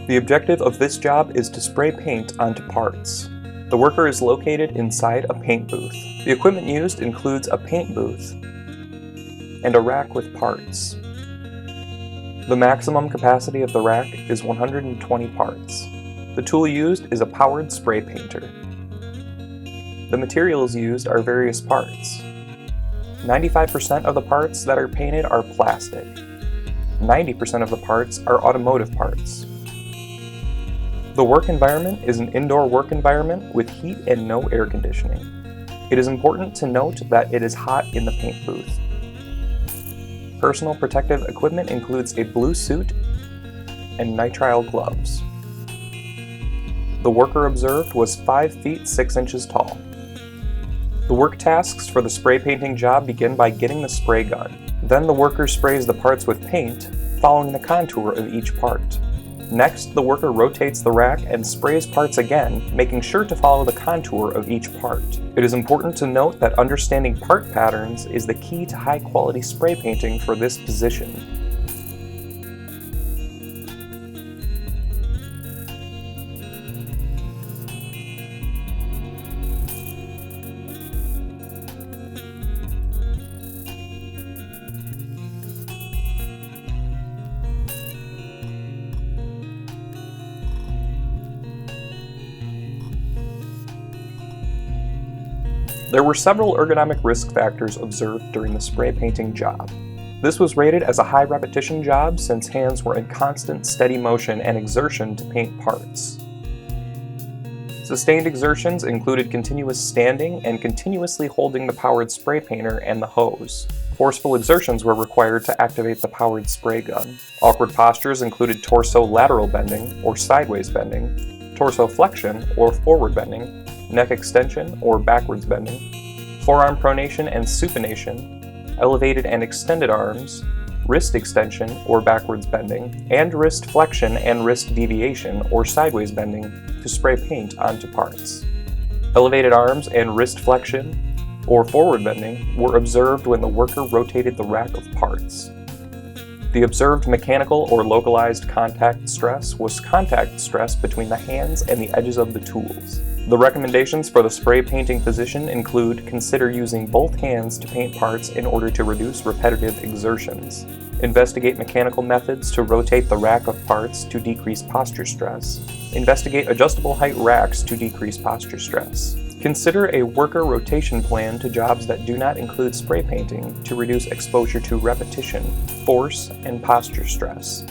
The objective of this job is to spray paint onto parts. The worker is located inside a paint booth. The equipment used includes a paint booth and a rack with parts. The maximum capacity of the rack is 120 parts. The tool used is a powered spray painter. The materials used are various parts. 95% of the parts that are painted are plastic. 90% of the parts are automotive parts. The work environment is an indoor work environment with heat and no air conditioning. It is important to note that it is hot in the paint booth. Personal protective equipment includes a blue suit and nitrile gloves. The worker observed was 5 feet 6 inches tall. The work tasks for the spray painting job begin by getting the spray gun. Then the worker sprays the parts with paint, following the contour of each part. Next, the worker rotates the rack and sprays parts again, making sure to follow the contour of each part. It is important to note that understanding part patterns is the key to high-quality spray painting for this position. There were several ergonomic risk factors observed during the spray painting job. This was rated as a high repetition job since hands were in constant steady motion and exertion to paint parts. Sustained exertions included continuous standing and continuously holding the powered spray painter and the hose. Forceful exertions were required to activate the powered spray gun. Awkward postures included torso lateral bending or sideways bending, torso flexion or forward bending, neck extension or backwards bending, forearm pronation and supination, elevated and extended arms, wrist extension or backwards bending, and wrist flexion and wrist deviation or sideways bending to spray paint onto parts. Elevated arms and wrist flexion or forward bending were observed when the worker rotated the rack of parts. The observed mechanical or localized contact stress was contact stress between the hands and the edges of the tools. The recommendations for the spray painting position include consider using both hands to paint parts in order to reduce repetitive exertions. Investigate mechanical methods to rotate the rack of parts to decrease posture stress. Investigate adjustable height racks to decrease posture stress. Consider a worker rotation plan to jobs that do not include spray painting to reduce exposure to repetition, force, and posture stress.